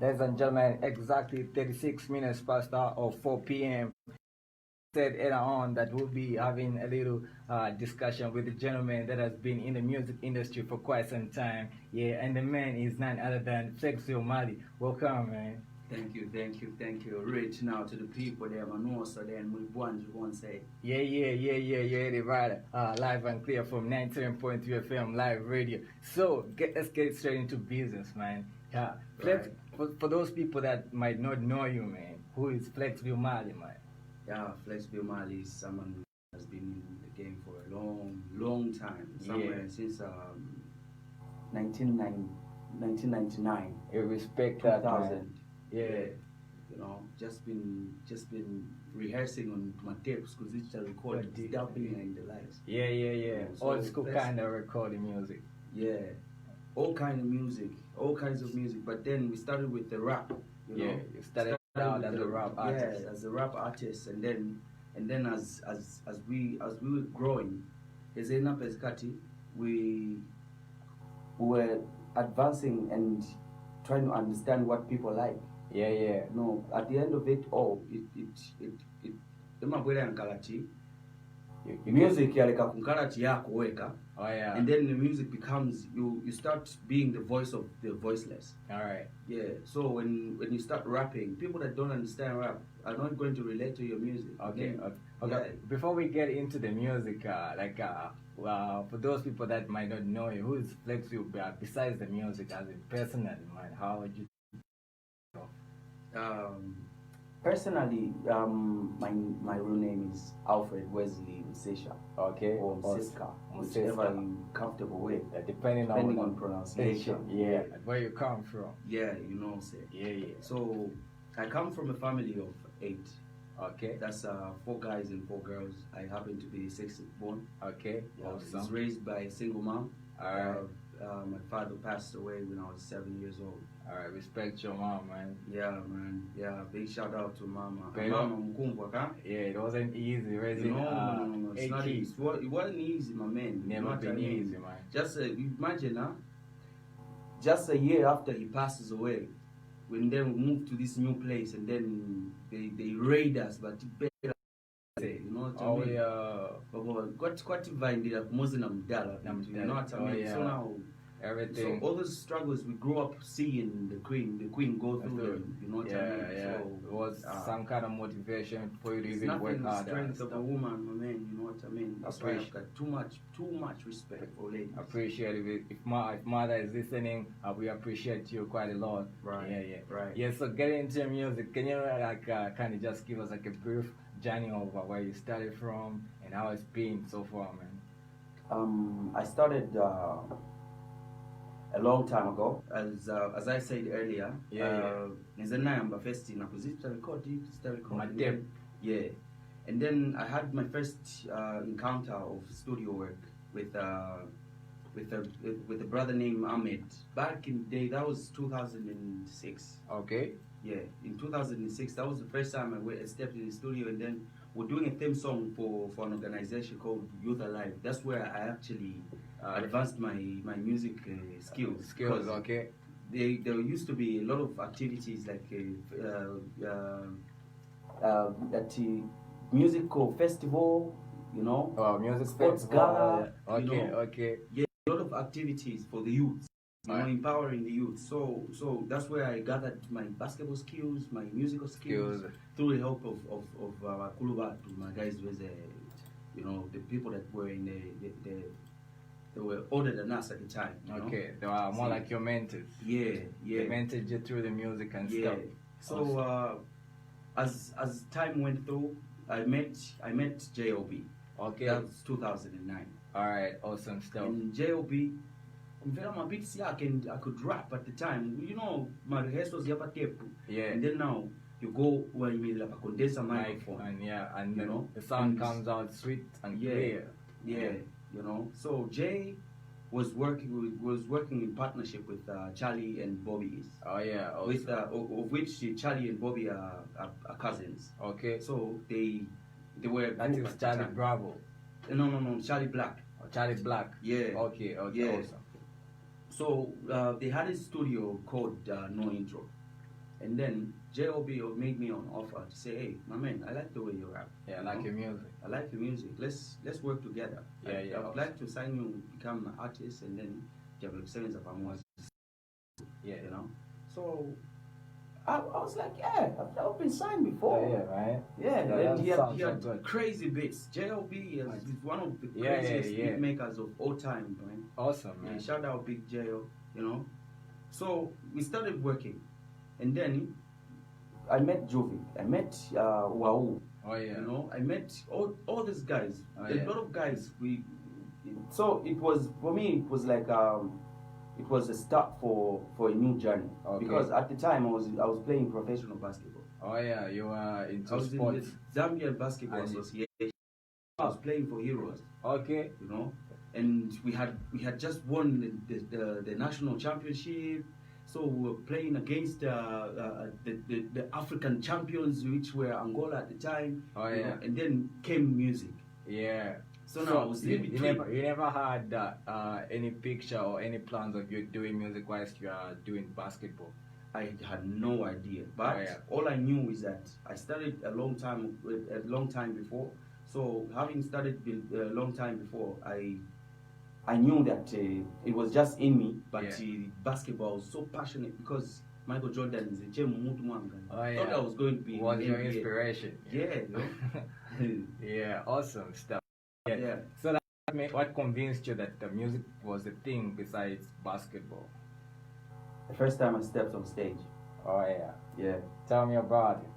Ladies and gentlemen, exactly 36 minutes past the hour of 4 p.m. Said earlier on that we'll be having a little discussion with the gentleman that has been in the music industry for quite some time. Yeah, and the man is none other than Flexville Marley. Welcome, man. Thank you. Reach now to the people there, man. So then we want you want to say. Yeah, right. Live and clear from 97.3 FM live radio. So let's get straight into business, man. Yeah, Flex, for those people that might not know you, man, who is Flexville Marley, man? Yeah, Flexville Marley is someone who has been in the game for a long time. Somewhere since 1999. You respect that, 2000. man. Yeah. You know, just been rehearsing on my tapes because it's a recording, dabbling in the lights. Yeah. So Old school kind of recording music. Yeah, all kinds of music. But then we started with the rap. You know, you started out as a rap artist. Yeah, as a rap artist, and then as we were growing, we were advancing and trying to understand what people like. Yeah. No, at the end of it all, music yaleka kunkalati yako weka. Oh yeah. And then the music becomes you start being the voice of the voiceless. All right. Yeah. So when you start rapping, people that don't understand rap are not going to relate to your music. Okay. Yeah. Before we get into the music, for those people that might not know you, who is Flexville besides the music, as in personally, man? How would you? Personally, my real name is Alfred Wesley Msesha. Okay. Or Mseska, whichever you're comfortable with. Depending on pronunciation. Yeah. Where you come from. Yeah, you know, say. Yeah. So I come from a family of 8. Okay. That's 4 guys and 4 girls. I happen to be the 6th born. Okay. Yeah, Awesome. I was raised by a single mom. Alright. My father passed away when I was 7 years old. Alright, respect your mom, man. Yeah, man. Yeah, big shout out to Mama. But Mama Mkumbwa, huh? Yeah, it wasn't easy raising No, it's 8 not kids. easy. It wasn't easy, my man. Never been easy, man. Just imagine, huh? Just a year after he passes away, when then we moved to this new place, and then they raid us, but better, you know what I mean? But what vindira kumuzina mdala, you know what I mean? Yeah. So now Everything. So all those struggles we grew up seeing the queen go through them, you know what I mean? Yeah. So it was some kind of motivation for you to it's even work nothing the harder. strength of a woman, my man, you know what I mean? That's why I've got too much respect for ladies. Appreciate it. If mother is listening, we appreciate you quite a lot. Right. Yeah. Right. Yeah, so getting into music, can you kind of just give us like a brief journey over where you started from and how it's been so far, man? I started a long time ago, as I said earlier. Nizanayamba first in tape. Yeah, and then I had my first encounter of studio work with a brother named Ahmed. Back in the day, that was 2006. Okay. Yeah, in 2006, that was the first time I stepped in the studio, and then we're doing a theme song for an organization called Youth Alive. That's where I actually advanced my music skills. Skills, okay. There used to be a lot of activities like at the musical festival, you know. Oh, music sports festival. gala. Okay, You know, okay. yeah, a lot of activities for the youth. You know, Right. empowering the youth. So that's where I gathered my basketball skills, my musical skills, through the help of Kulubatu, my guys was you know, the people that were in they were older than us at the time. You Okay, know? they were more like your mentors. Yeah, yeah. They mentored you through the music and Yeah. stuff. So as time went through, I met JLB. Okay. That was 2009. All right, awesome stuff. In JLB, my beats, I could rap at the time. You know, my rehearsals yapa tape. Yeah. And then now you go where you need like a condenser microphone. And yeah, and you then know, the sound and comes out sweet and yeah, clear. Yeah, you know. So Jay was working in partnership with Charlie and Bobby. Oh yeah. Also. With of which Charlie and Bobby are cousins. Okay. So they were a That group is at the Charlie time. Bravo. No, Charlie Black. Oh, Charlie Black. Yeah. Okay, Yeah. awesome. So they had a studio called No Intro, and then J.O.B. made me an offer to say, "Hey, my man, I like the way you rap. Yeah, I like your music. I like your music. Let's work together. Yeah, I would like to sign you, become an artist, and then develop series of amours. Yeah, you know." So I was like, "Yeah, I've been signed Oh, before. yeah, right. Yeah, Yeah, and that he sounds had so good. crazy beats. J.O.B. is one of the Yeah, craziest yeah. beat makers of all time, man. Awesome, Yeah, man. shout out Big J.O., you know. So we started working, and then I met Jovi, I met Wau, Oh yeah. you know, I met all these guys, Oh, a yeah. lot of guys. So it was, for me, it was like it was a start for a new journey. Okay. Because at the time I was playing professional basketball. Oh yeah, you were I into was sports. in the Zambian Basketball And- Association. I was playing for Heroes, Okay. you know, and we had just won the national championship. So we were playing against the African champions, which were Angola at the time. Oh, you yeah. know, and then came music. Yeah. So now I was in you between. never had any picture or any plans of you doing music whilst you are doing basketball. I had no idea, but Oh, yeah. all I knew is that I started a long time before. So having started a long time before, I knew that it was just in me. But Yeah. basketball was so passionate because Michael Jordan is a gem. Oh, I yeah. thought I was going to be Was in your NBA. inspiration? Yeah, you know? Yeah, awesome stuff. Yeah. So what convinced you that the music was a thing besides basketball? The first time I stepped on stage. Oh yeah. Yeah. Tell me about it.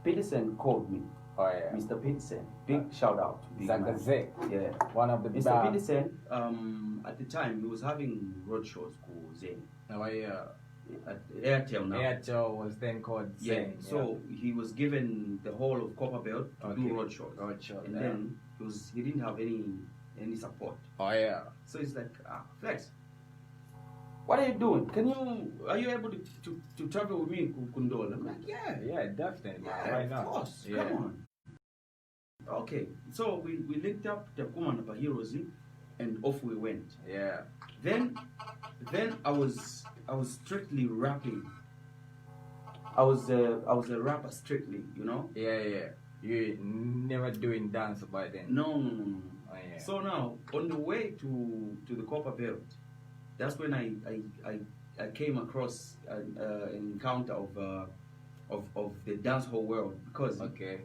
Peterson called me. Oh yeah. Mr. Peterson. Big shout out to Big Man. Zagazek, Yeah. one of the Mr. best. Peterson, at the time, he was having road shows called Zen Oh yeah. at Airtel now. Airtel was then called Yeah. Zen. So he was given the whole of Copperbelt to Okay. do road shows. Road shows, And yeah. then he didn't have any support. Oh yeah. So he's like, Flex, what are you doing? Are you able to travel with me, Kundol? I'm like, yeah. Yeah, definitely. Yeah, Why of not? course. Yeah. Come on. Okay, so we linked up the Kuman Heroes and off we went. Yeah. Then I was strictly rapping. I was a rapper strictly, you know. Yeah, yeah. You never doing dance by then. No. Oh, yeah. So now on the way to the Copper Belt, that's when I came across an encounter of the dancehall world because Okay.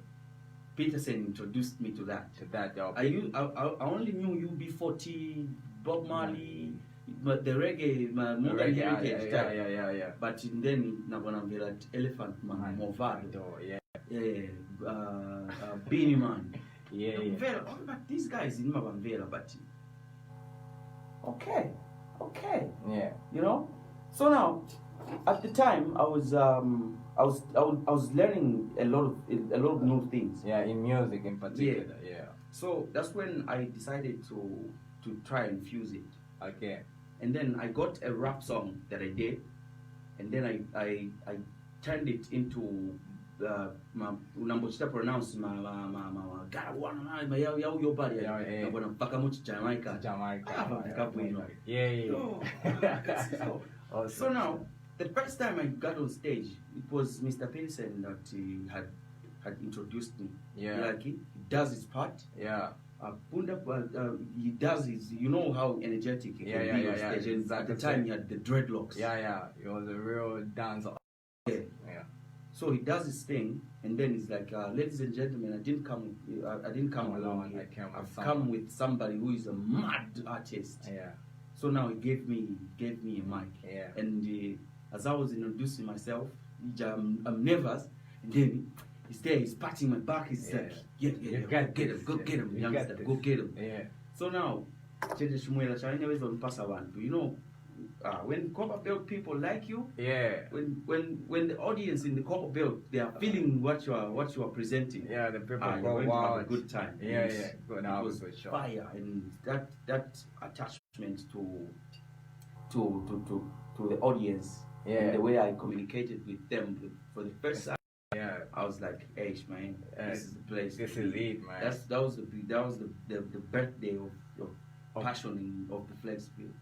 Peterson introduced me to that. To that, yeah. I only knew UB40, Bob Marley, but the reggae, more than Reggae, heritage yeah, type. yeah. But then nabona vela Elephant Man, Movado, Yeah. Beanie Man. Yeah. Vela, but these guys in Mabamvela, but okay, Yeah. you know. So now, at the time, I was learning a lot of new things. Yeah, in music in particular. Yeah. So that's when I decided to try and fuse it. Okay. And then I got a rap song that I did, and then I turned it into unambochita pronounce yo body ngona mpaka mu Jamaica so now the first time I got on stage, it was Mr. Pinson that had introduced me. Like he does his part. He does his, you know how energetic he can be on stage. And at the time he had the dreadlocks. He was a real dancer. So he does his thing, and then he's like, ladies and gentlemen, I didn't come alone. I've come with somebody who is a mad artist. So now he gave me a mic. And as I was introducing myself, I'm nervous, and then he's there, he's patting my back, he's like, go get him, youngster, go get him. So now, you know, when Copper Belt people like you, when the audience in the Copper Belt, they are feeling what you are presenting, the people go going to have a good time. It was fire, and that attachment to the audience, and the way I communicated with them for the first time, I was like, hey man, this is the place. This is it, man. That was the birthday of passion of the Flexville.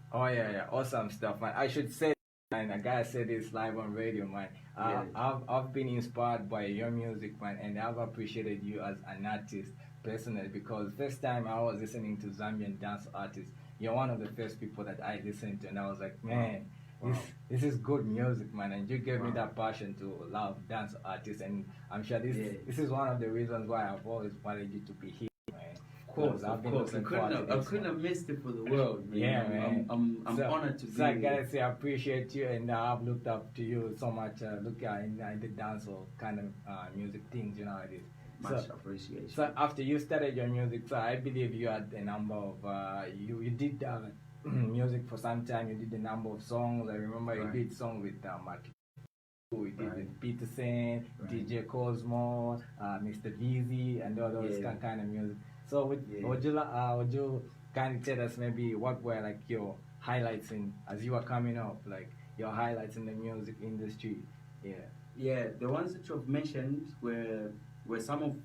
Awesome stuff, man. I should say, and I gotta say this live on radio, man. I've been inspired by your music, man, and I've appreciated you as an artist personally, because first time I was listening to Zambian dance artists, you're one of the first people that I listened to, and I was like, man, this is good music, man, and you gave me that passion to love dance artists, and I'm sure this is one of the reasons why I've always wanted you to be here, man. Of course. I couldn't have missed it for the world, man. Man. I'm honored to be here. So I gotta say, I appreciate you, and I've looked up to you so much. Look in the dancehall kind of music things, you know how it is. Much appreciation. So after you started your music, so I believe you had a number of you did music for some time. You did a number of songs. I remember you did songs with Mark. We did with Peterson, DJ Cosmo, Mr. DjFizzy, and all those kind of music. So would you kind of tell us maybe what were like your highlights as you were coming up, like your highlights in the music industry? The ones that you've mentioned were some of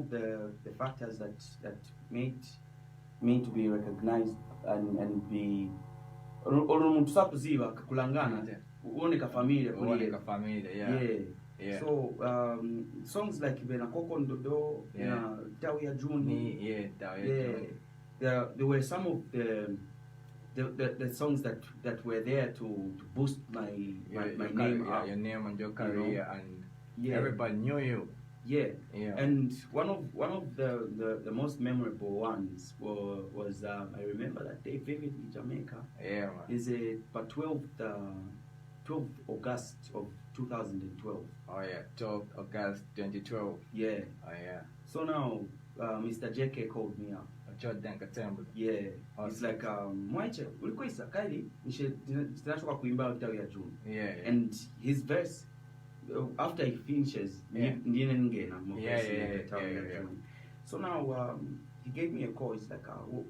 the factors that made me to be recognized and be so songs like Bena Koko Ndodo, Tawia Juni, there were some of the songs that were there to boost my name up, your name and your career, and everybody knew you. And one of the most memorable ones was I remember that day vividly, Jamaica. Is it 12th August of 2012. 12th August 2012. So now Mr. JK called me up. It's like Mwache ulikuwa isakaili nishachoka kuimba Tawia June. And his verse, after he finishes, so now he gave me a call. He's like,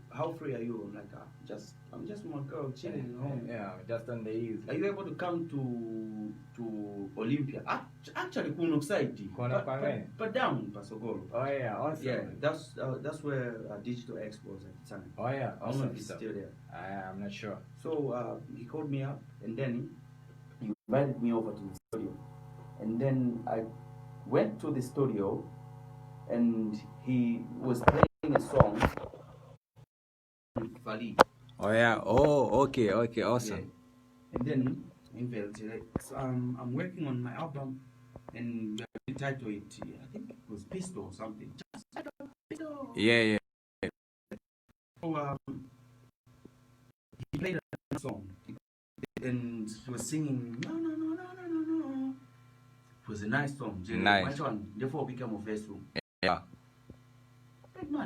how free are you? I'm like, I'm just my girl chilling at home. Just on the ease. Are you able to come to Olympia? Actually, but down Pasogoro. Awesome. That's where Digital Expo was at the time. Awesome. I don't know if it's still there. I'm not sure. So he called me up, and then he invited me over to the studio. And then I went to the studio, and he was playing a song. Okay, awesome. And then so, I'm working on my album, and the title it, I think it was Pistol or something. Pistol. So he played a song, and he was singing no. It was a nice song. Nice. Which one? Therefore became a first room. And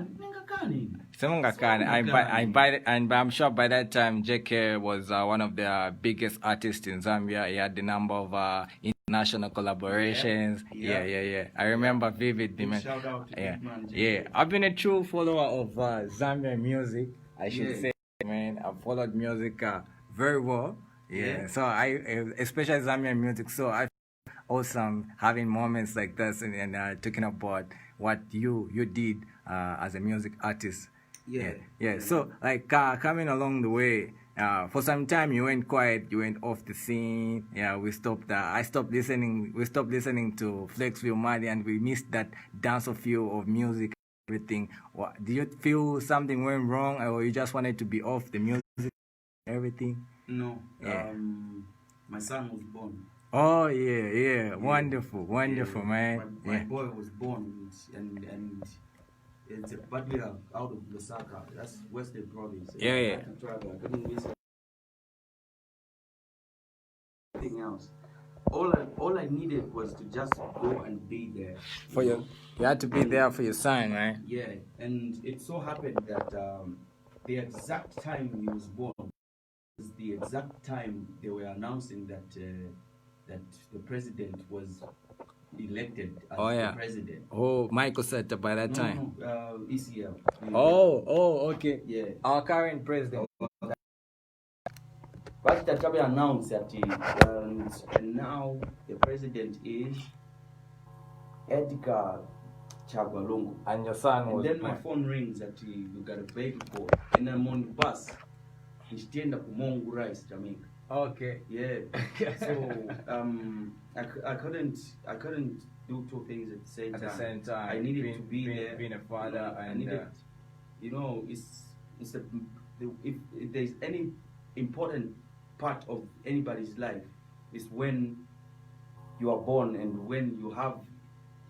I'm sure by that time JK was one of the biggest artists in Zambia. He had a number of international collaborations. I remember vividly, man. Shout out to man, JK. I've been a true follower of Zambian music, I should say, man. I've followed music very well. Yeah. So especially Zambian music. So I feel awesome having moments like this and talking about what you did as a music artist. Yeah. So like coming along the way, for some time you went quiet, you went off the scene. Yeah, we stopped. I stopped listening. We stopped listening to Flexville Marley, and we missed that dancehall feel of music. Everything. What, do you feel something went wrong, or you just wanted to be off the music? Everything. No. Yeah. My son was born. Oh yeah. Wonderful, man. My boy was born, and it's partly out of Lusaka. That's Western Province. Yeah. I had to travel. I couldn't miss anything else. All I needed was to just go and be there. You had to be there for your son, right? Yeah, and it so happened that the exact time he was born is the exact time they were announcing that that the president was elected as the president. Oh, Michael said that by that time. No, ECL. Oh, okay. Yeah. Our current president. But Tatabe announced that and now the president is Edgar Chagwalongo. And your son was. And then my phone rings that you got a baby boy, and I'm on the bus. He's turned up Mongu Rice, Jamaica. Okay. Yeah. So I couldn't do two things at the same time. At the same time, I needed to be there. Being a father, and I needed, it's if there's any important part of anybody's life, is when you are born and when you have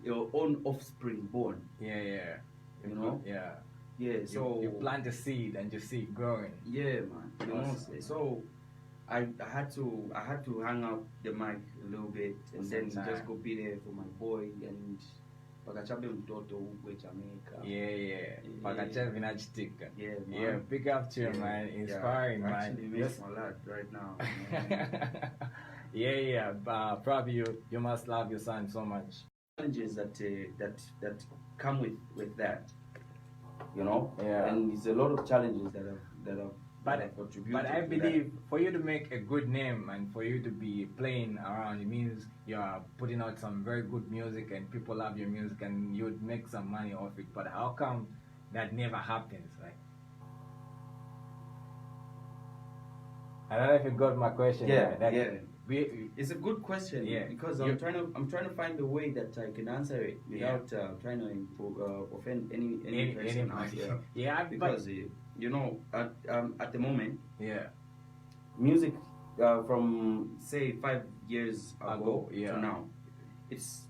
your own offspring born. Yeah. You know. Yeah. So you plant a seed and you see it growing. Yeah, man. You know. So I had to hang up the mic a little bit and then just go be there for my boy and Pakachabe mtoto huko Jamaica. Yeah. Pakachabe vinachitika. Yeah, man. Yeah, big up to you, man. Inspiring, man. Actually miss my lad right now. Yeah. Probably you must love your son so much. Challenges that come with that, you know. Yeah. And it's a lot of challenges that have contributed. But I believe for you to make a good name and for you to be playing around, it means you are putting out some very good music and people love your music and you'd make some money off it. But how come that never happens? Like, I don't know if you got my question. Yeah. It's a good question. Yeah. Because I'm trying to find a way that I can answer it without trying to offend any person out there. Yeah. Because at the moment, yeah, music from say 5 years ago to now, it's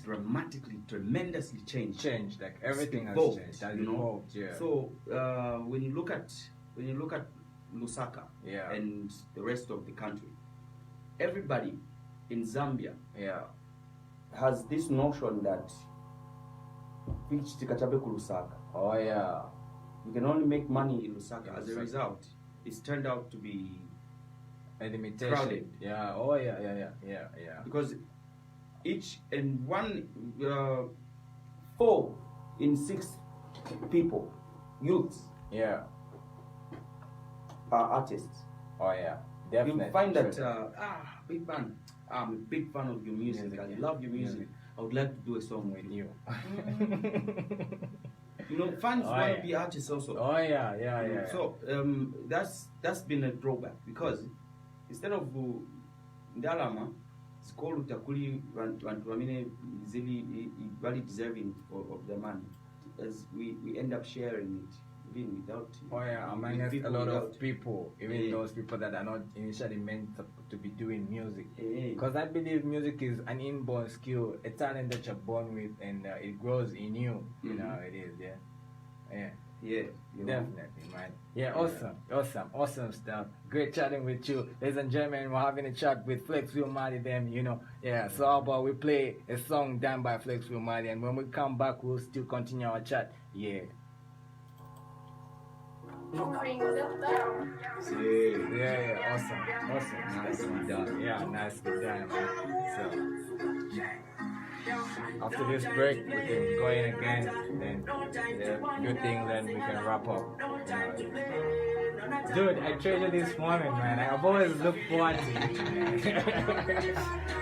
tremendously changed. Like everything has changed. Has evolved. Yeah. So when you look at Lusaka and the rest of the country, everybody in Zambia has this notion that Lusaka. Oh yeah. You can only make money in Lusaka. As a result, it's turned out to be a limitation. Crowded. Yeah. Oh yeah. Because each and 4 in 6 people, youths, are artists. Oh yeah, definitely. You find that big fan. I'm a big fan of your music. I love your music. I would like to do a song with you. Fans want to be artists also. Oh yeah. So that's been a drawback because instead of Ndalama, it's called utakuli wantu wamine very deserving of the money, as we end up sharing it even without. Oh yeah, amongst a lot of people, even those people that are not initially meant to be doing music. Because I believe music is an inborn skill, a talent that you're born with, and it grows in you. You know, it is. Yeah, definitely, man. Yeah, awesome stuff. Great chatting with you, ladies and gentlemen. We're having a chat with Flexville Marley. So how about we play a song done by Flexville Marley, and when we come back, we'll still continue our chat. Yeah. Awesome. Nicely done. Yeah, nicely done, man. So after this break, we can go in again, then good thing, then we can wrap up. Dude, I treasure this moment, man. I've always looked forward to it.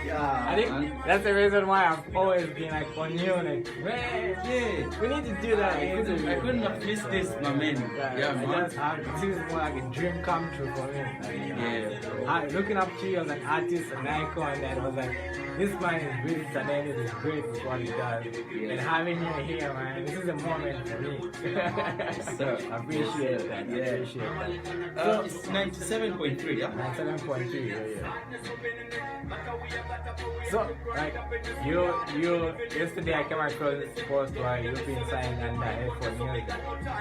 Yeah, I think man. that's the reason why I've always been like on you, like, man, Yeah. we need to do that. I couldn't have missed this, my man. Yeah, man. This is more like a dream come true for me. Yeah. Looking up to you as an artist, an icon, that was like, this man is really talented, is great with what he does. And having you here, man, this is a moment for me. Sir, I appreciate that. Yeah. I appreciate that. It's 97.3, yeah? 7.3, yeah. So, like, you, yesterday I came across this post where you've been signed under A4 Music.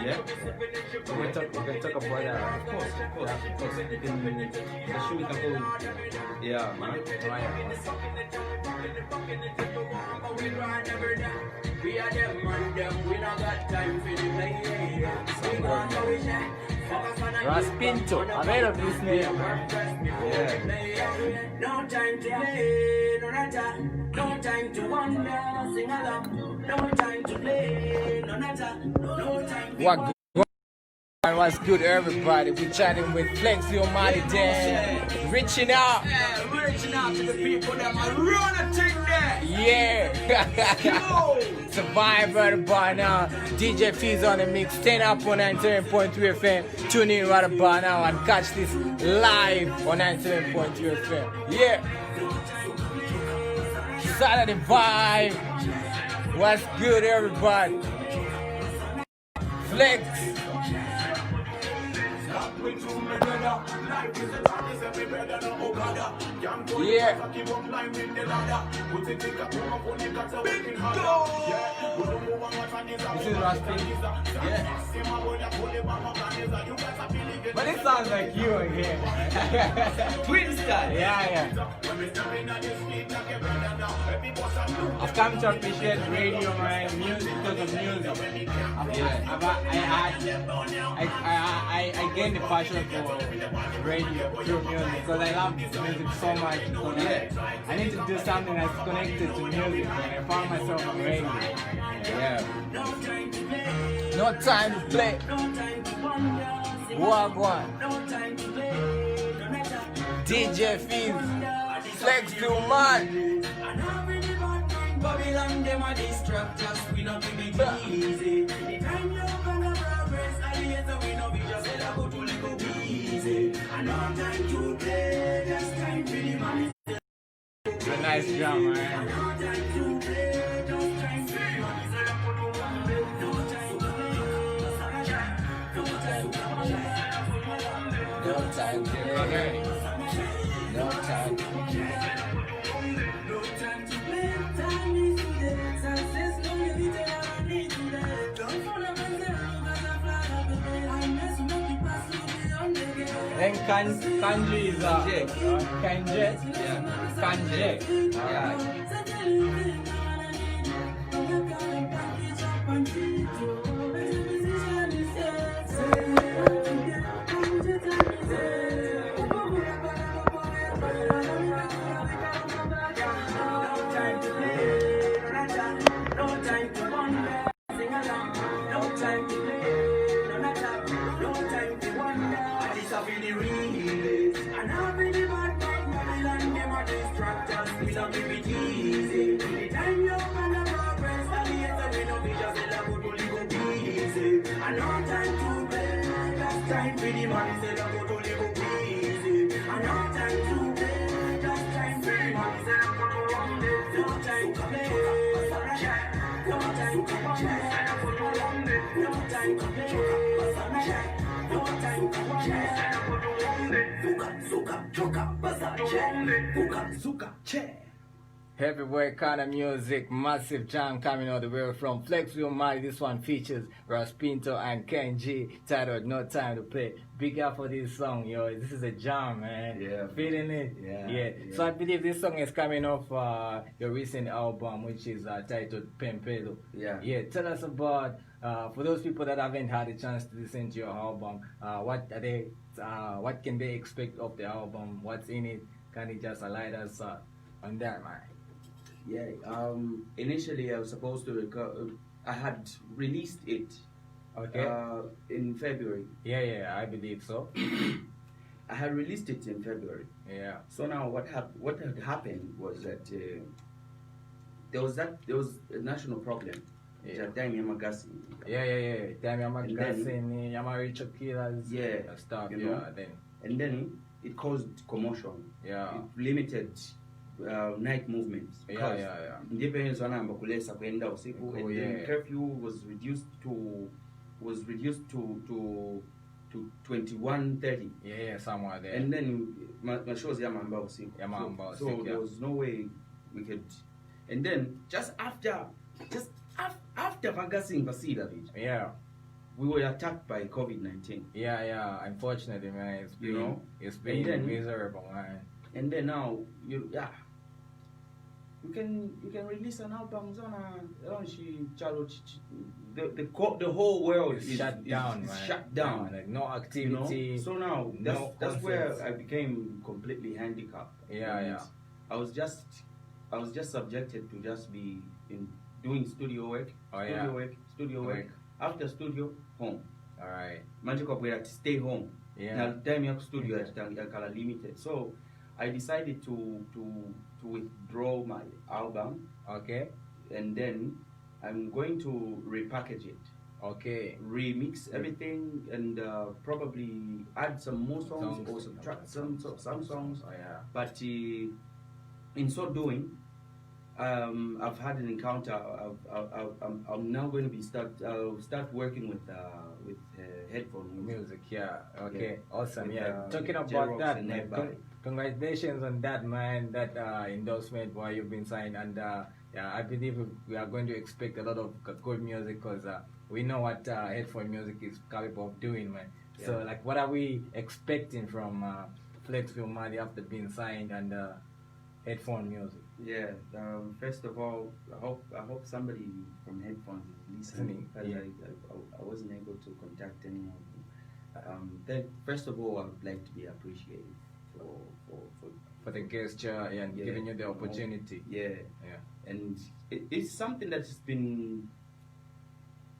Yeah? We can talk about that, right? Of course. The show we can go. Yeah, man. We are them man, them, we not got time for the play. Raspinto, I've heard of this name, man. Yeah. No time to play, no nata. No time to wonder, sing along. No time to play, no nata. No time to What good? What's good, everybody? We're chatting with Flexville Marley, reaching out. Yeah, reaching out to the people that might run a thing there. Yeah. Survive right about now. DjFizzy on the mix. 10 up on 97.3 FM. Tune in right about now and catch this live on 97.3 FM. Yeah. Saturday vibe. What's good, everybody? Flex. Yeah. This is Raspin. Yeah. But it sounds like you again. Twin style. Yeah. I've come to appreciate radio, man, music because of music. I gained the passion for radio through music because I love music so much. I need to do something that's connected to music, and I found myself on radio. Yeah. No time to play. Wagwan. DjFizzy. Flexville Marley. Babylon, them a distract us, we not give it easy. The time you gonna progress, alligator, we no be just let her go to little easy. And no time to play, just time for the money. It's a nice drum, man. No time to play, just time for the money. No time to play, No time to play. No time to play. Then kanji is kanje. Yeah. Kanje. Yeah. Time for the money, say I go to live easy. And no time to play, just time for the money, say I go to run it. No time to play, no time to run it. No time to play, no time to run it. Suka, suka, choka, basa, che. Suka, suka, che. Heavyweight kind of music, massive jam coming all the way from Flexville Marley. This one features Raspinto and Kenji, titled No Time to Play. Big up for this song, yo. This is a jam, man. Yeah. Feeling it? Yeah. So I believe this song is coming off your recent album, which is titled Pempelo. Yeah. Tell us about, for those people that haven't had a chance to listen to your album, what can they expect of the album? What's in it? Can you just light us on that, man? Yeah, initially I was supposed to I had released it Okay. In February. Yeah, I believe so. I had released it in February. Yeah. So now what had happened was that there was a national problem. Yeah. Time Yamagasi. Yeah. Time And then- Yamaricho killers. Yeah, Stuff. you know. Then. And then it caused commotion. Yeah. It limited night movements. Yeah. Independence wanahamba kulesa kwenda usiku, Oh, and then yeah. curfew was reduced to 21:30. Yeah, somewhere there. And then my shows yamamba usiku. Yamamba So usiku, there yeah. was no way we could. And then just after Vagasing Vasidavich, Yeah. we were attacked by COVID-19. Yeah. Unfortunately, man, it's been You know? it's been And then- miserable, man. And then now you can release an album the whole world It's shut down, man. shut down. Like no You know? activity. So now no that's where concerts. I became completely handicapped. Yeah, And yeah. I was just subjected to just be in doing studio work, Oh, yeah. studio work. Work. After studio, home. All right. Magic of where to stay home. Yeah. Now time ya studio Okay. at limited. So I decided to withdraw my album, Okay. and then I'm going to repackage it, Okay. remix everything, and probably add some more songs or subtract some songs. Oh yeah. But in so doing, I've had an encounter. I'm now going to be start working with headphone Music, yeah. Okay, awesome. With, Yeah, talking about J-Rocks that, and man. everybody. Congratulations on that, man. That endorsement why you've been signed, and yeah, I believe we are going to expect a lot of good music because we know what headphone music is capable of doing, man. So, Yeah. like, what are we expecting from Flexville Marley after being signed and headphone music? Yeah. First of all, I hope somebody from headphones is listening. Yeah. I wasn't able to contact anyone. Then first of all, I would like to be appreciated For the gesture and Yeah, giving you the you know. opportunity. yeah, Yeah. and it's something that's been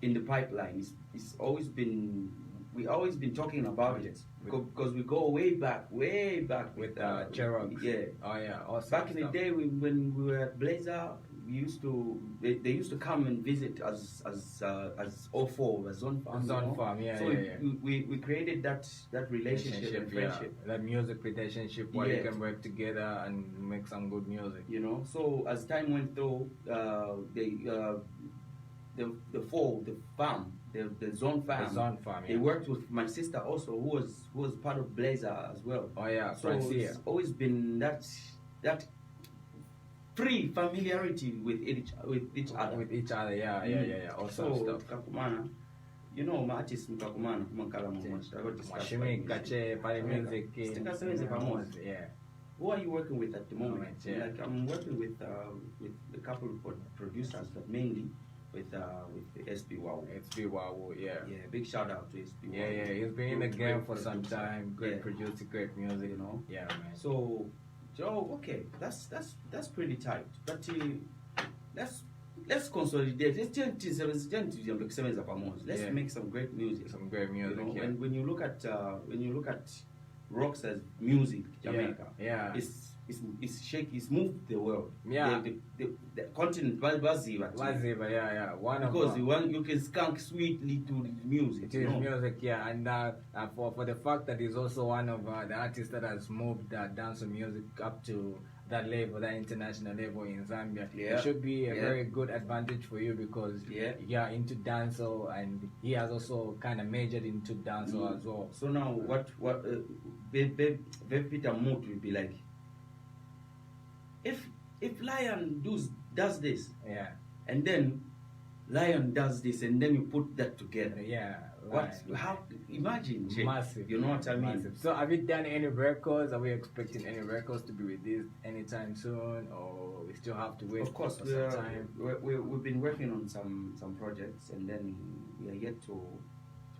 in the pipeline. It's always been, we always been talking about it because we go way back With J-Rocks. Yeah. Oh yeah, awesome. Back in the stuff. day, when we were at Blazer, we used to they used to come and visit as O4 as Zone Farm. Zone you know? Farm, yeah, So yeah. we created that relationship and friendship. Yeah. That music relationship where you Yeah. can work together and make some good music. You know, so as time went through, the farm, the Zone Farm. The Zone Farm, They yeah. worked with my sister also, who was part of Blazer as well. Oh yeah, So Francia. it's always been that free familiarity with each other. With each other, yeah. Awesome So stuff. kakumana, you know, ma artist mkakumana kumakala mmoja. Mwashimi kache pale music. Sitakasebenze pamoja. Yeah. Who are you working with at the moment? Moment, yeah. Like I'm working with a couple of producers, but mainly with SB Wow. It's be wow, yeah. Yeah, big shout out to SB Wow. Yeah, he's been in the Great game for some producer. time. Great Yeah. producer, great music. You know. Yeah, man. So, Joe, okay, that's pretty tight. But let's consolidate. Let's Yeah. make some great music. Some great You music, know, yeah. and when you look at rocks as music, Jamaica, Yeah. it's shaky. It's moved the world. Yeah. The continent, Waziva, Waziva, yeah. One of because you can skunk sweetly to the music. it you is know? music, yeah, and for the fact that he's also one of the artists that has moved dancehall music up to that level, that international level in Zambia. Yeah. It should be a Yeah. very good advantage for you because Yeah. you're into dancehall and he has also kind of majored into dancehall as well. So now, what Peter Moot will be like? If Lion does this, Yeah, and then Lion does this, and then you put that together. yeah. What? right. How? Imagine, Jay. Massive. You know what I mean? Massive. So have you done any records? Are we expecting any records to be released anytime soon, or we still have to wait Of course, for some time? we've been working on some projects, and then we are yet to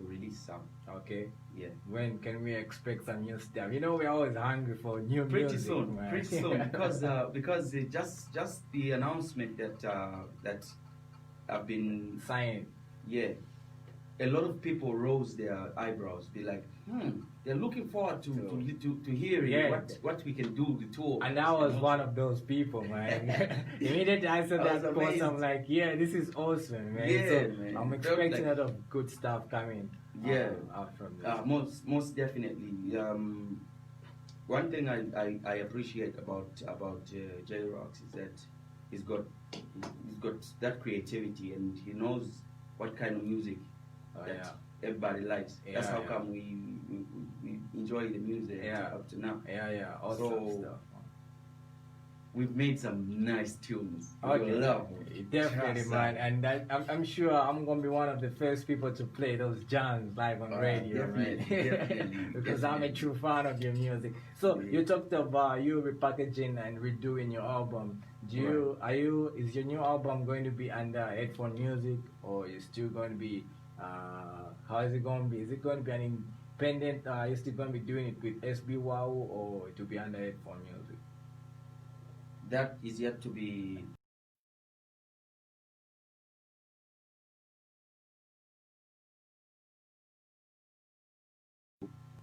release some. Okay. Yeah. When can we expect some new stuff? You know, we're always hungry for new Pretty music, soon, man. pretty soon, because just the announcement that I've been Sign. yeah, a lot of people rose their eyebrows, be like, they're looking forward to hearing what we can do the tour. And I was one of those people, man. Immediately I saw that post, I'm like, yeah, this is awesome, man. Yeah, so man. I'm expecting a lot of good stuff coming. Out from this. Most definitely. One thing I appreciate about J-Rocks is that he's got that creativity, and he knows what kind of music that everybody likes. That's how come we enjoy the music up to now. Awesome so stuff. We've made some nice tunes. Okay. Love Definitely, man. And I'm sure I'm gonna be one of the first people to play those jams live on radio, definitely, because I'm a true fan of your music. So you talked about you repackaging and redoing your album. Is your new album going to be under Headphone Music, or is still going to be how is it going to be? Is it going to be an independent? Are you still going to be doing it with SB Wow, or to be under Headphone Music? That is yet to be.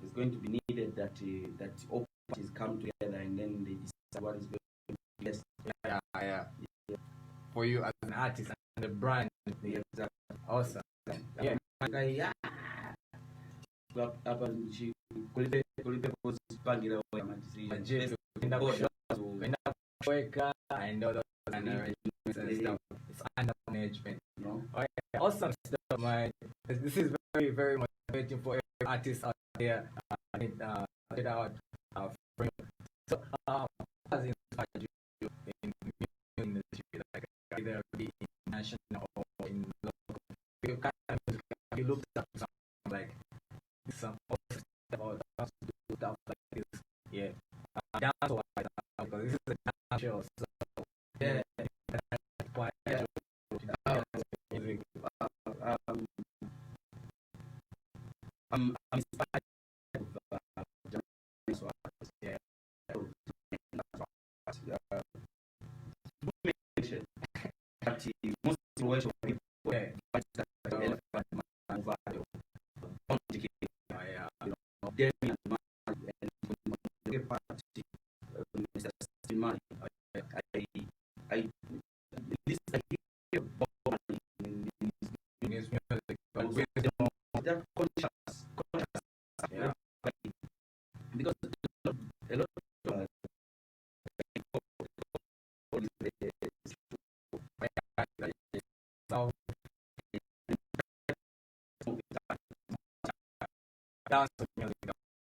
It's going to be needed that all parties come together and then they decide what is going to be best. For you as an artist and the brand. Awesome. And all those arrangements and stuff. It's under management. Awesome stuff, man. This is very, very motivating for every artist out there. So, has inspired you in the industry, like either be international or in local? You kind of music, you looked up something like some awesome stuff about how to do stuff like this. Dancehall, because this is a dance show. So I'm inspired dance music,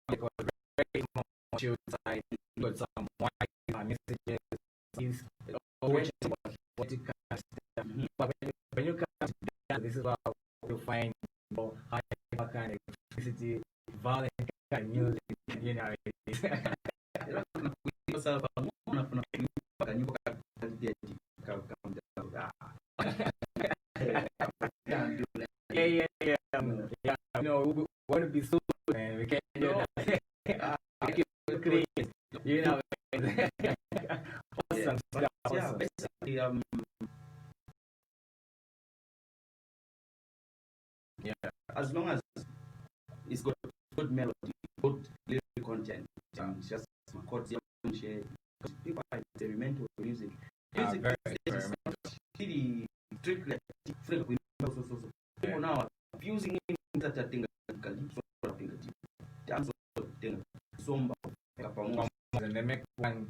because very mature side, got some white messages, is always about political stuff. But when you come to dance, this is what you find high kind of electricity, violent kind of music, you know. You know, we want to be so, man. We can't do that. You know. Awesome stuff. Awesome. Basically, as long as it's got good melody, good lyric content, it's just chords you share. Because people are experimental music. Music is really strictly different. People now are fusing in that thing, and they make one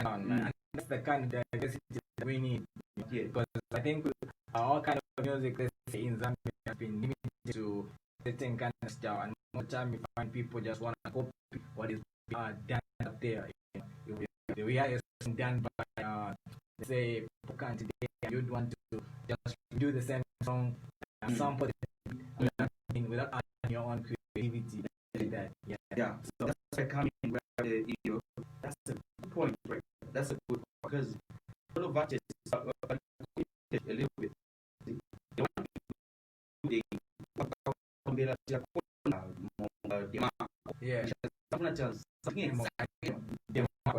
sound, man. And that's the kind of diversity that we need. Because I think all kind of music, let's say in Zambia, has been limited to certain kind of style, and more time you find people just want to copy what is done up there. We are done by let's say Pocan today, you'd want to just do the same song and sample it without adding your own creativity. Like that. So that's why coming that's a good point, right? That's a good point, because a lot of artists a little bit. They want to do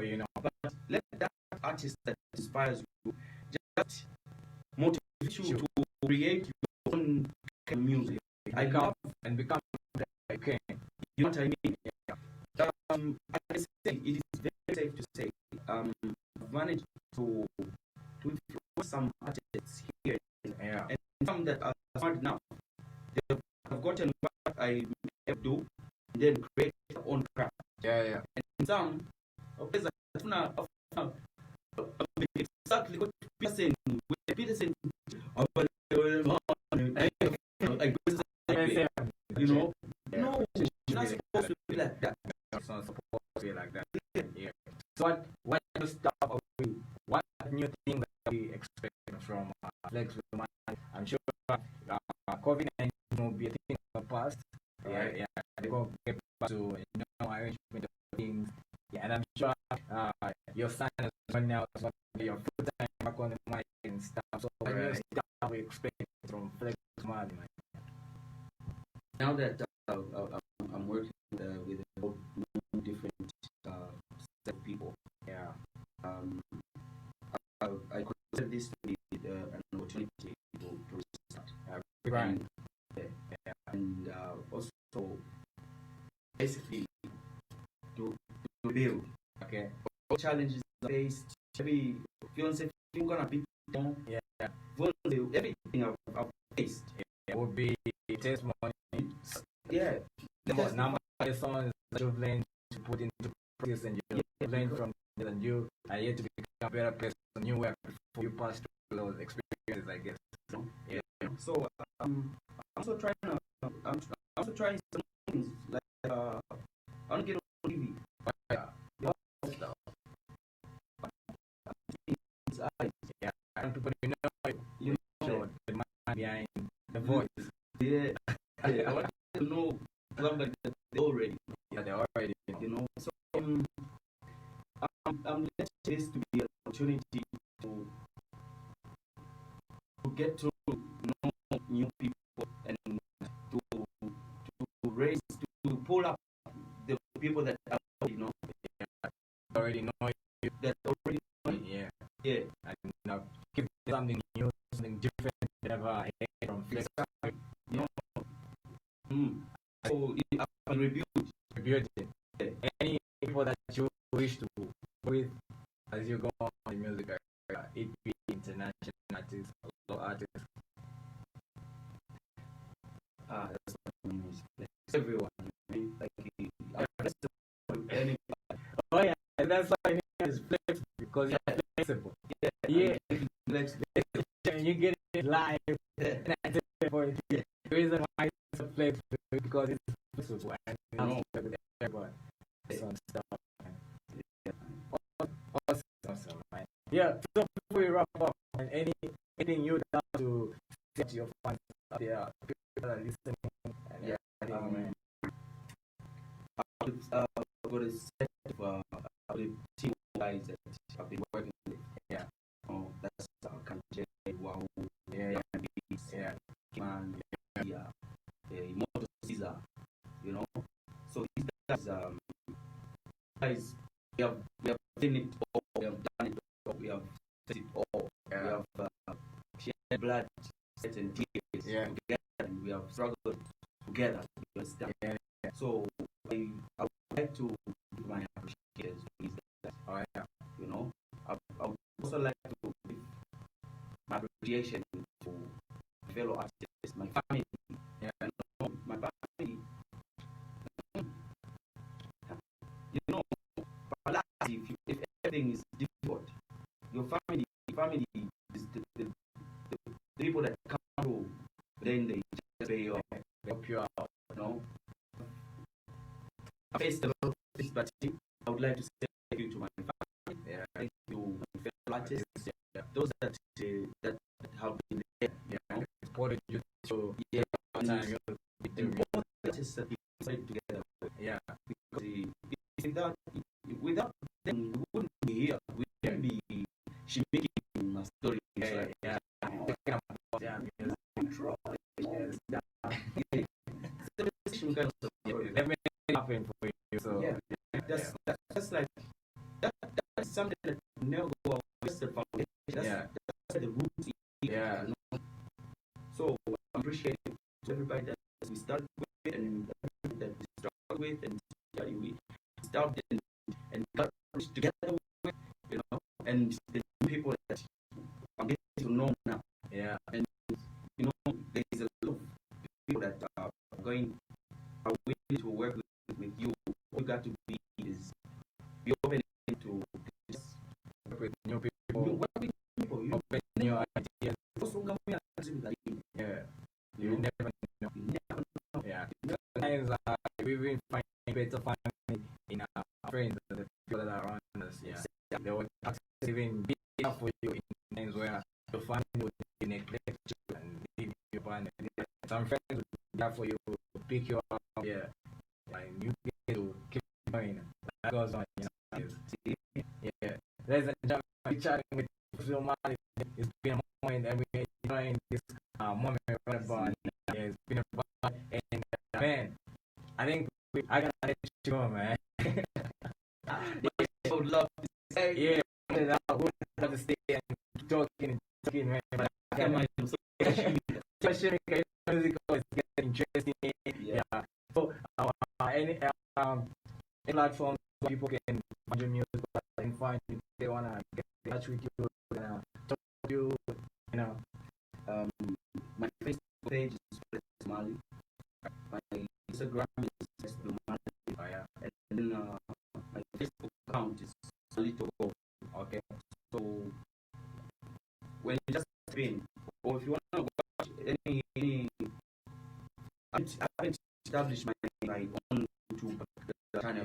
you know. But let that artist that inspires you just motivate you to create your own music. I love and become that you can. You know what I mean? Yeah. I say it is very safe to say, I've managed to influence some artists here, Yeah. and some that are smart enough. They've gotten what I do, and then create their own craft. Yeah. And some, exactly what Peterson, you know, no, it's not supposed to be like that. It's not supposed to be like that. Yeah. So what new stuff are we? What new thing that we expect from Flexville Marley? I'm sure COVID-19 will be a thing in the past. Right. Yeah. They go get back to arrangement of things. Yeah, and I'm sure your son is right now as well. Your full time back on the mic and stuff. So what new stuff we expect from Flexville Marley? Now that I'm working with a whole different set of people, Yeah. I consider this to be an opportunity to start. Right. And also basically to build. Okay. All challenges faced. Every fiance, you're gonna be Yeah. everything I've faced. It would be testimony. Yeah. Number of songs that you've learned to put into practice, and you've learned from it, and you are yet to become a better person. You were before you passed through those experiences, I guess. Yeah. So I'm also trying some things like I want to get on TV. Yeah. And people you know the man behind the voice. Yeah. I want to know stuff like that already. Yeah, they're already. You know. So I'm letting this to be an opportunity to get to know new people and to raise, to pull up the people that I already know you. That already know you. Yeah. And now give something new, something different, never heard from Flex. You know. So I can rebuild. Yeah. Any people that you wish to work with as you go on the music career, it be international artists, local artists. That's what I mean. Everyone. Like anybody. Oh yeah, that's why it is flexible, because you're flexible. Yeah. Flexible. You get it live. And I tell you for it. The reason why it's so flexible is because it's flexible and you know with everyone. Some stuff. Awesome, man. Yeah, so before we wrap up, and anything you want to say to your fans out there, people that are listening, and man. I've got a set of the team guys that I've been working with. Yeah. That's Kanje, Wow, Man, Moto Caesar, you know. So these guys, we have seen it all, we have done it all, we have said it all, we have shed blood, sweat and tears together, and we have struggled together. You understand? Yeah. So I would like to give my appreciation to these guys. You know, I would also like to give my appreciation to fellow artists, my family. My family. You know, if everything is difficult, your family is the people that come through, then they just pay you, help you out. You know, I faced a lot of this, but I would like to say thank you to my family. Thank you, my fellow artists. Those that have been there, you know, supported you to and all the artists that we played together. Because without them, we wouldn't be here. We wouldn't be making my story. That's like that's something that never go away. That's the foundation. That's the roots. You know? So I appreciate everybody that we started with. and we stopped and got together, you know, and the people that I'm getting to know now. Yeah. And you know, there's a lot of people that are willing to work with you. All you got to be is be open to just work with new people. Work with people. You open new ideas. Yeah. You never know. You never know. Yeah. Sometimes we will find better family in our friends, the people that are around us. Yeah. They will even be enough for you in times where your family will neglect you and leave you behind. Some friends will be there for you to pick you up. Yeah. And you get to keep going. That goes on, you know. Yeah. Ladies and gentlemen, we're chatting with Flexville Marley. It's been a moment and we're enjoying this moment right about. Yeah, it's been a while. And man, I think I gotta let you go, man. I would love to say, yeah, I would love to stay and talking, man. But I can't especially because music is getting interesting. Yeah. So, any platforms where people can find your music and find you, they wanna get in touch with you, talk to you, you know. My Facebook page is Flexville Marley. My Instagram is Flexville Marley. Oh, yeah. And then my Facebook account is Solito. Okay. So when you just spin, or if you want to watch any I haven't established my own YouTube channel,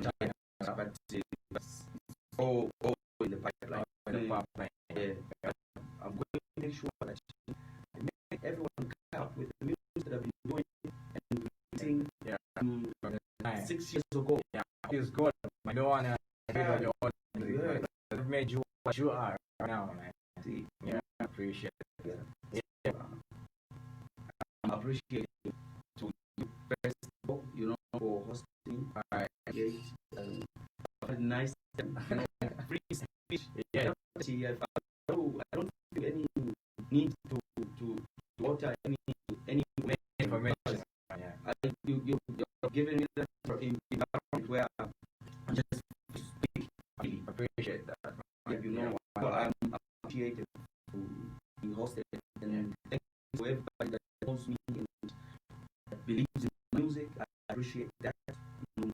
but it's all in the pipeline. Yeah. I'm going to make sure that everyone come up with the music that I've been doing and releasing 6 years ago. Yeah, it's good. I don't want to build your own music. I've made you what you are right now, man. See? Yeah, I appreciate it. Yeah. I appreciate it to you first, you know, for hosting. Alright. Nice, free speech. Yeah. I don't feel any need to alter any information. Yeah. You're giving me that environment where I just speak. I appreciate that. Yeah, you know, I'm appreciated to be hosted, and thank you to everybody that knows me and that believes in music. I appreciate that. And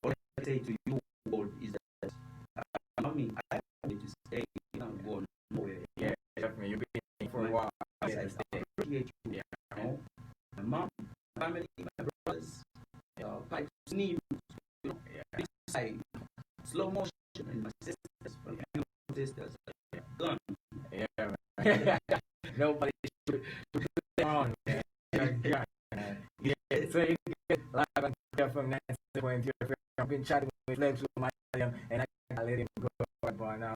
all I say to you all is that I mean, I want to stay and go nowhere. Yeah, definitely. You've been for a while. Yes, I appreciate you. Yeah. You know, my mom, my family, my brothers, pipes, knees, you know, big side, slow motion, and my sisters, my sisters, gone. Yeah. Nobody should put it on, man. Yeah. So you get live and clear from 90.0. I've been chatting with Flexville Marley, and I gotta let him go right now.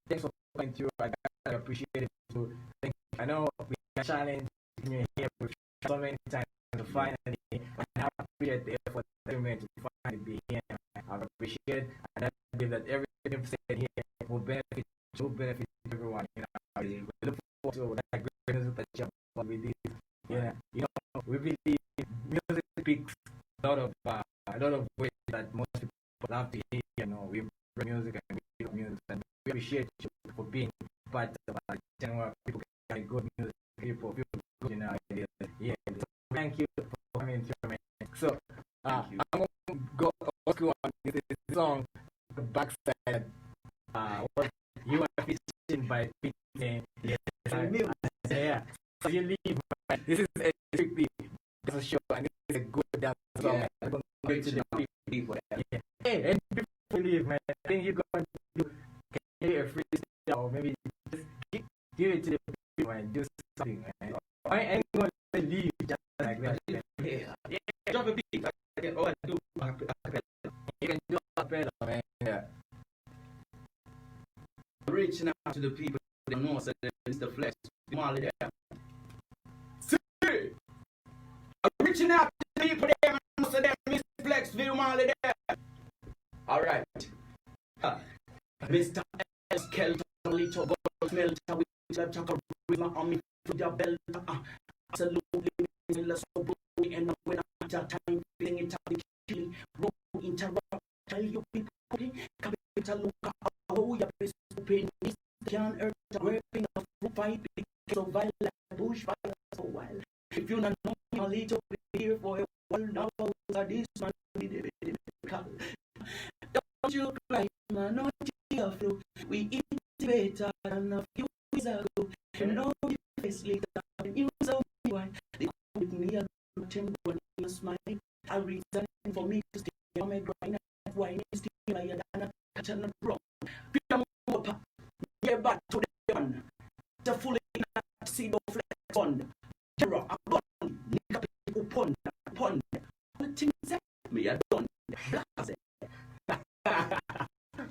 Thanks for coming through. I gotta appreciate it too. Thank you. I know we got challenged you here so many times to finally, and I appreciate the effort that you made to finally be here. I appreciate it, and I believe that everything you've said here will benefit everyone. You know, we look forward to that great music that you have with this. Yeah, you know, we believe music speaks a lot of ways that most people love to hear. You know, we bring music and we do music, and we appreciate you for being part of our channel. People get good music, people feel good in our ideas. Yeah, so thank you for coming through, man. So, I'm gonna go on this song, the backside. What you are featuring by Weeknd. Yeah. So you leave. This is a strictly dance show, and this is a good dance song. Yeah. I'm going to the people. Yeah. Hey, and before you leave, man, I think you're going to do a freestyle, or maybe just give it to the people and do something, man. I ain't going to leave just like that. Yeah. Drop a beat. Oh, I do. You can do a cappella, man. Yeah. Reaching out to the people that know us, Mr. Flex, Marley there. See, I'm reaching out to the people there, and so them Mr. Flexville Marley there. All right, Mr. S. Kelton, little gold smell, we left a river on me through your belt. Absolutely, so blue, and when I'm time. feeling it up, kill, roll, interrupt, tell you people, capital look at how your best open is, can't hurt, grabbing a fruit fight, so violent, bush fire, so wild. If you not know me, I'll lead you here for a while, now this man be the call. Don't you cry, man, don't you feel, we eat better than a few years ago, and know you face later, and you so why, they come with me and pretend when you smile, a reason for me to stay on my grind, and why me still higher than a catch and a drum. Pick up, yeah, back to the one, the fully see the flex bond, terror, a bond, nick up upon, the things that me are done,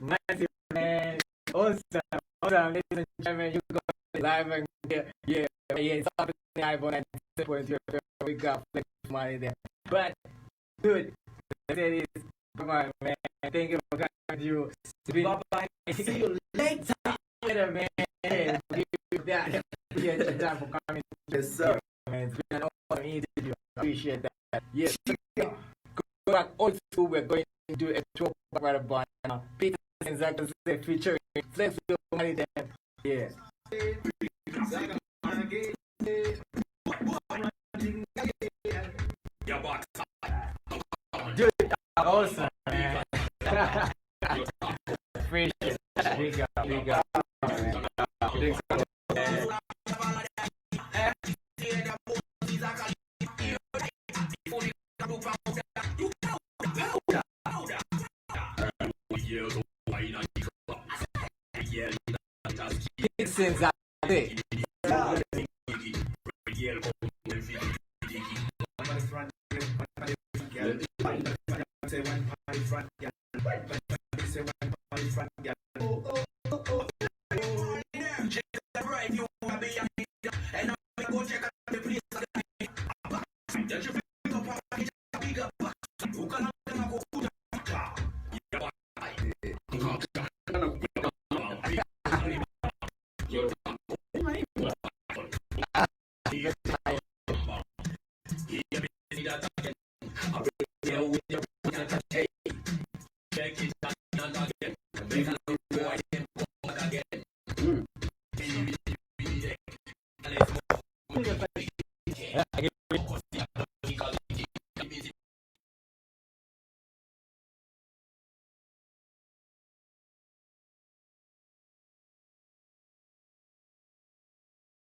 Nice, man. Awesome. Ladies and gentlemen, you got live and yeah, it's up in the iPhone and we got Flexville Marley there. But, dude, I said this, come on, man. Thank you for coming to you. bye-bye, see you later. Later, man. Hey, give you that. Yeah, the time for coming. Yes, sir. Man, it's been an awesome interview. Appreciate that. Yes. Go back old school. We're going to do a talk right about now. Peter exactly featuring Flexville Marley there. Yeah. Dude, awesome, man. Appreciate it. Big up, man. Big up. Since I think.